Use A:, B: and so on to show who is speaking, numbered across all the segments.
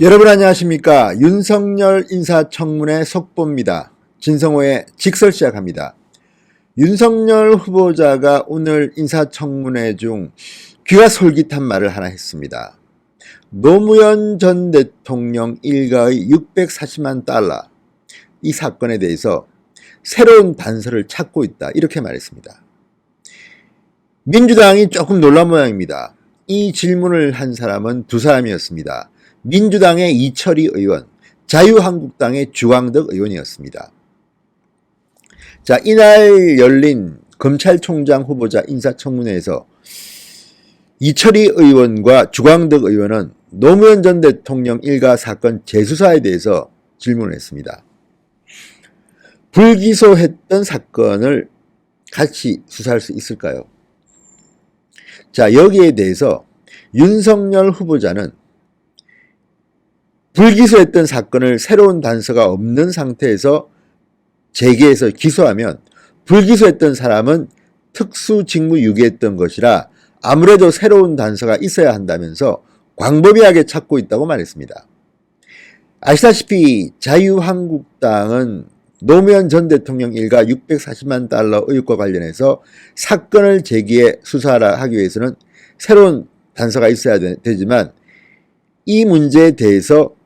A: 여러분 안녕하십니까? 윤석열 인사청문회 속보입니다. 진성호의 직설 시작합니다. 윤석열 후보자가 오늘 인사청문회 중 귀가 솔깃한 말을 하나 했습니다. 노무현 전 대통령 일가의 640만 달러 이 사건에 대해서 새로운 단서를 찾고 있다 이렇게 말했습니다. 민주당이 조금 놀란 모양입니다. 이 질문을 한 사람은 두 사람이었습니다. 민주당의 이철희 의원, 자유한국당의 주광덕 의원이었습니다. 자, 이날 열린 검찰총장 후보자 인사청문회에서 이철희 의원과 주광덕 의원은 노무현 전 대통령 일가 사건 재수사에 대해서 질문을 했습니다. 불기소했던 사건을 같이 수사할 수 있을까요? 자, 여기에 대해서 윤석열 후보자는 불기소했던 사건을 새로운 단서가 없는 상태에서 재개해서 기소하면 불기소했던 사람은 특수직무유기했던 것이라 아무래도 새로운 단서가 있어야 한다면서 광범위하게 찾고 있다고 말했습니다. 아시다시피 자유한국당은 노무현 전 대통령 일가 640만 달러 의혹과 관련해서 사건을 재개해 수사를 하기 위해서는 새로운 단서가 있어야 되지만 이 문제에 대해서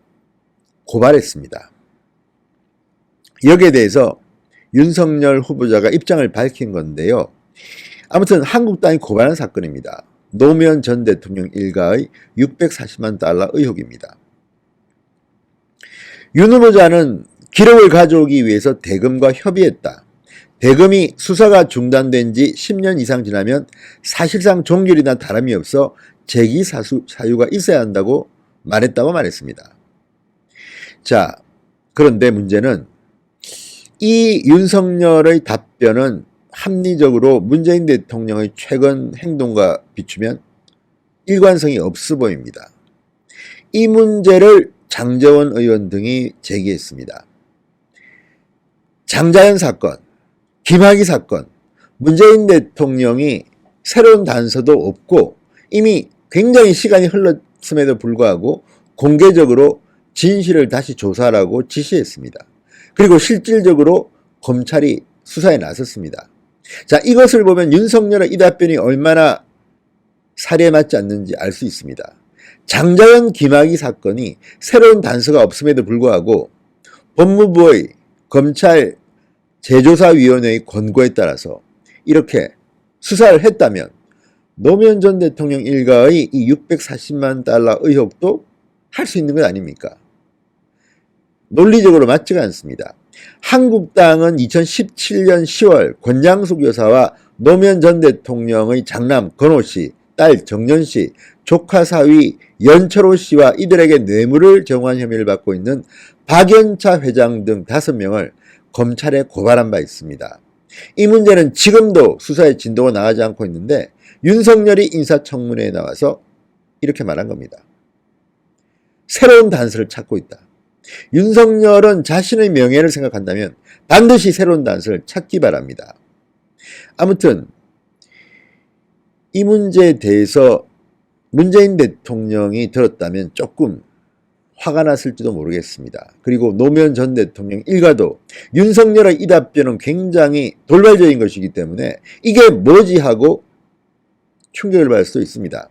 A: 고발했습니다. 여기에 대해서 윤석열 후보자가 입장을 밝힌 건데요. 아무튼 한국당이 고발한 사건입니다. 노무현 전 대통령 일가의 640만 달러 의혹입니다. 윤 후보자는 기록을 가져오기 위해서 대검과 협의했다. 대검이 수사가 중단된 지 10년 이상 지나면 사실상 종결이나 다름이 없어 재기 사유가 있어야 한다고 말했다고 말했습니다. 자, 그런데 문제는 이 윤석열의 답변은 합리적으로 문재인 대통령의 최근 행동과 비추면 일관성이 없어 보입니다. 이 문제를 장제원 의원 등이 제기했습니다. 장자연 사건, 김학의 사건, 문재인 대통령이 새로운 단서도 없고 이미 굉장히 시간이 흘렀음에도 불구하고 공개적으로 진실을 다시 조사하라고 지시했습니다. 그리고 실질적으로 검찰이 수사에 나섰습니다. 자, 이것을 보면 윤석열의 이 답변이 얼마나 사리에 맞지 않는지 알 수 있습니다. 장자연 김학의 사건이 새로운 단서가 없음에도 불구하고 법무부의 검찰 재조사위원회의 권고에 따라서 이렇게 수사를 했다면 노무현 전 대통령 일가의 이 640만 달러 의혹도 할 수 있는 것 아닙니까? 논리적으로 맞지가 않습니다. 한국당은 2017년 10월 권장숙 여사와 노무현 전 대통령의 장남 건호 씨, 딸 정연 씨, 조카 사위 연철호 씨와 이들에게 뇌물을 정환 혐의를 받고 있는 박연차 회장 등 5명을 검찰에 고발한 바 있습니다. 이 문제는 지금도 수사의 진도가 나가지 않고 있는데 윤석열이 인사청문회에 나와서 이렇게 말한 겁니다. 새로운 단서를 찾고 있다. 윤석열은 자신의 명예를 생각한다면 반드시 새로운 단서를 찾기 바랍니다. 아무튼 이 문제에 대해서 문재인 대통령이 들었다면 조금 화가 났을지도 모르겠습니다. 그리고 노무현 전 대통령 일가도 윤석열의 이 답변은 굉장히 돌발적인 것이기 때문에 이게 뭐지 하고 충격을 받을 수도 있습니다.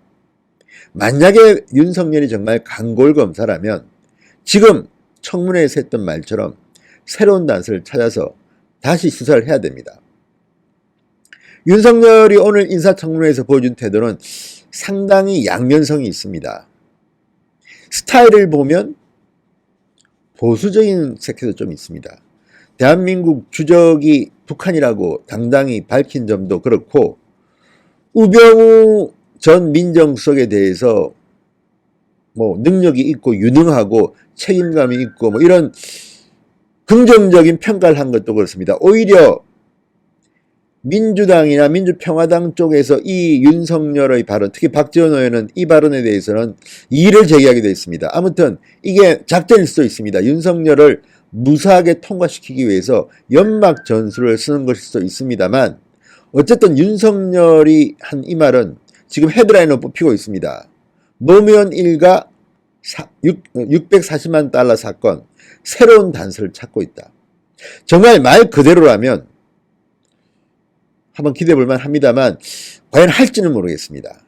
A: 만약에 윤석열이 정말 강골검사라면 지금 청문회에서 했던 말처럼 새로운 단서를 찾아서 다시 수사를 해야 됩니다. 윤석열이 오늘 인사청문회에서 보여준 태도는 상당히 양면성이 있습니다. 스타일을 보면 보수적인 색채도 좀 있습니다. 대한민국 주적이 북한이라고 당당히 밝힌 점도 그렇고 우병우 전 민정수석에 대해서 뭐 능력이 있고 유능하고 책임감이 있고 뭐 이런 긍정적인 평가를 한 것도 그렇습니다. 오히려 민주당이나 민주평화당 쪽에서 이 윤석열의 발언, 특히 박지원 의원은 이 발언에 대해서는 이의를 제기하게 되어 있습니다. 아무튼 이게 작전일 수도 있습니다. 윤석열을 무사하게 통과시키기 위해서 연막 전술을 쓰는 것일 수도 있습니다만 어쨌든 윤석열이 한 이 말은 지금 헤드라인으로 뽑히고 있습니다. 노무현 일가 640만 달러 사건, 새로운 단서를 찾고 있다. 정말 말 그대로라면 한번 기대해 볼만 합니다만 과연 할지는 모르겠습니다.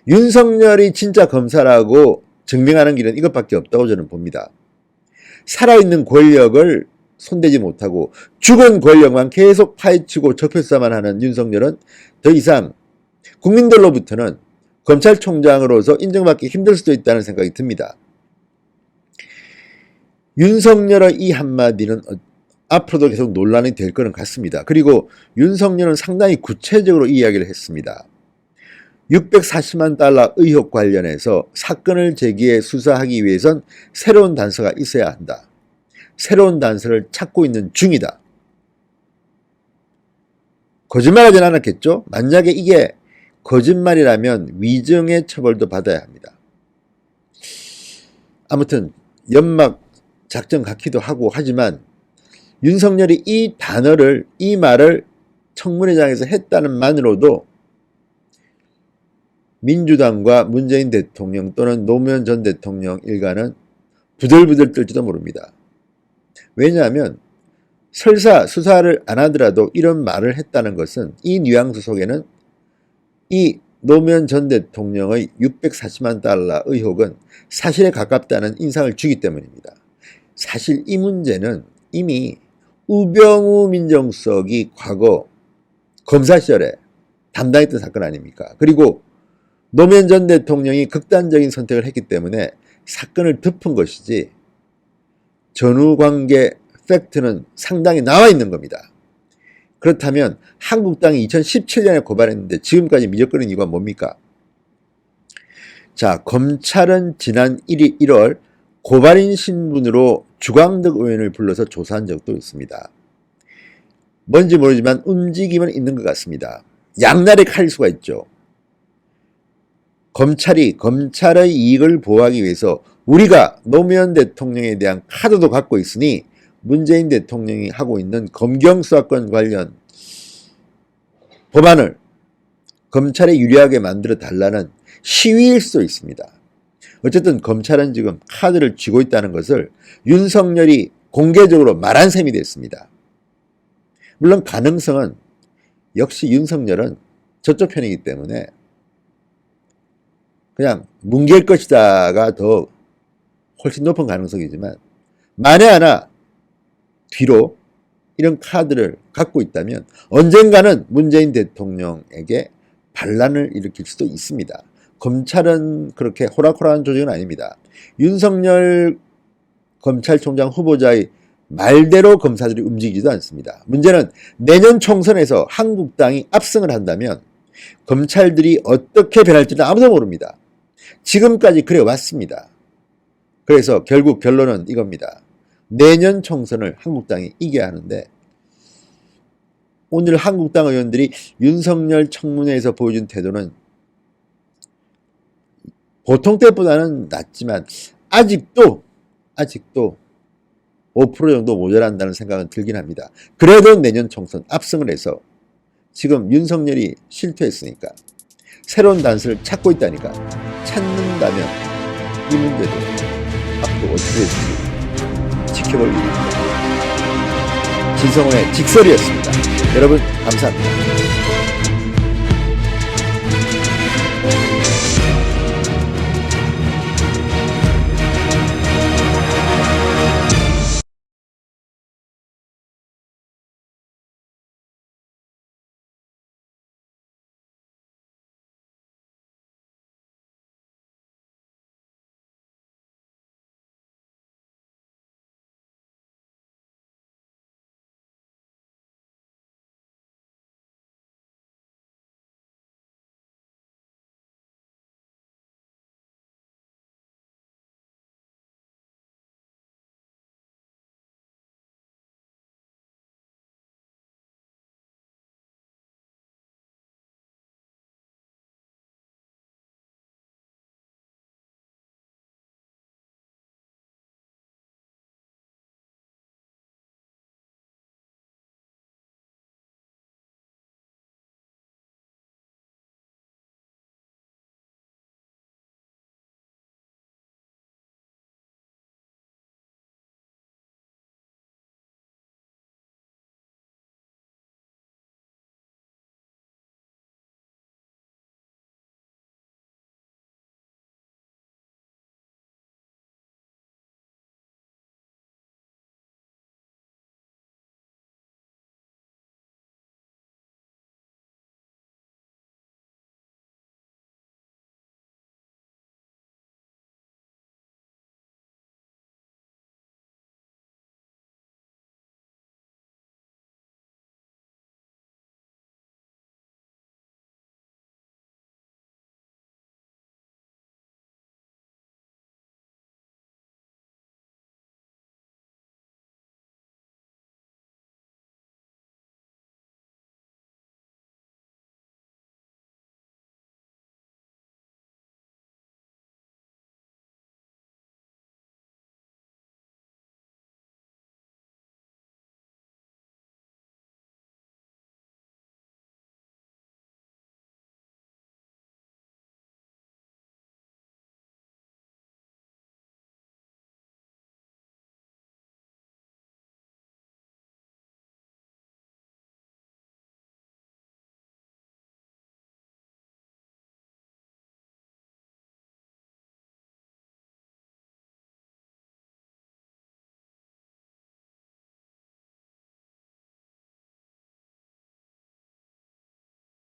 A: 윤석열이 진짜 검사라고 증명하는 길은 이것밖에 없다고 저는 봅니다. 살아있는 권력을 손대지 못하고 죽은 권력만 계속 파헤치고 적폐수사만 하는 윤석열은 더 이상 국민들로부터는 검찰총장으로서 인정받기 힘들 수도 있다는 생각이 듭니다. 윤석열의 이 한마디는 앞으로도 계속 논란이 될 것은 같습니다. 그리고 윤석열은 상당히 구체적으로 이야기를 했습니다. 640만 달러 의혹 관련해서 사건을 제기해 수사하기 위해선 새로운 단서가 있어야 한다. 새로운 단서를 찾고 있는 중이다. 거짓말하진 않았겠죠? 만약에 이게 거짓말이라면 위증의 처벌도 받아야 합니다. 아무튼 연막 작전 같기도 하고 하지만 윤석열이 이 단어를, 이 말을 청문회장에서 했다는 만으로도 민주당과 문재인 대통령 또는 노무현 전 대통령 일가는 부들부들 떨지도 모릅니다. 왜냐하면 설사 수사를 안 하더라도 이런 말을 했다는 것은 이 뉘앙스 속에는 이 노무현 전 대통령의 640만 달러 의혹은 사실에 가깝다는 인상을 주기 때문입니다. 사실 이 문제는 이미 우병우 민정수석이 과거 검사 시절에 담당했던 사건 아닙니까? 그리고 노무현 전 대통령이 극단적인 선택을 했기 때문에 사건을 덮은 것이지 전후관계 팩트는 상당히 나와 있는 겁니다. 그렇다면 한국당이 2017년에 고발했는데 지금까지 미적거리는 이유가 뭡니까? 자, 검찰은 지난 1월 고발인 신분으로 주광덕 의원을 불러서 조사한 적도 있습니다. 뭔지 모르지만 움직임은 있는 것 같습니다. 양날의 칼일 수가 있죠. 검찰의 이익을 보호하기 위해서 우리가 노무현 대통령에 대한 카드도 갖고 있으니 문재인 대통령이 하고 있는 검경수사권 관련 법안을 검찰에 유리하게 만들어 달라는 시위일 수도 있습니다. 어쨌든 검찰은 지금 카드를 쥐고 있다는 것을 윤석열이 공개적으로 말한 셈이 됐습니다. 물론 가능성은 역시 윤석열은 저쪽 편이기 때문에 그냥 뭉갤 것이다가 더 훨씬 높은 가능성이지만 만에 하나 뒤로 이런 카드를 갖고 있다면 언젠가는 문재인 대통령에게 반란을 일으킬 수도 있습니다. 검찰은 그렇게 호락호락한 조직은 아닙니다. 윤석열 검찰총장 후보자의 말대로 검사들이 움직이지도 않습니다. 문제는 내년 총선에서 한국당이 압승을 한다면 검찰들이 어떻게 변할지는 아무도 모릅니다. 지금까지 그래 왔습니다. 그래서 결국 결론은 이겁니다. 내년 총선을 한국당이 이겨야 하는데 오늘 한국당 의원들이 윤석열 청문회에서 보여준 태도는 보통 때보다는 낫지만 아직도 5% 정도 모자란다는 생각은 들긴 합니다. 그래도 내년 총선 압승을 해서 지금 윤석열이 실패했으니까 새로운 단서를 찾고 있다니까 찾는다면 이 문제도 앞으로 어떻게 될지 지켜볼 일입니다. 진성호의 직설이었습니다. 여러분 감사합니다.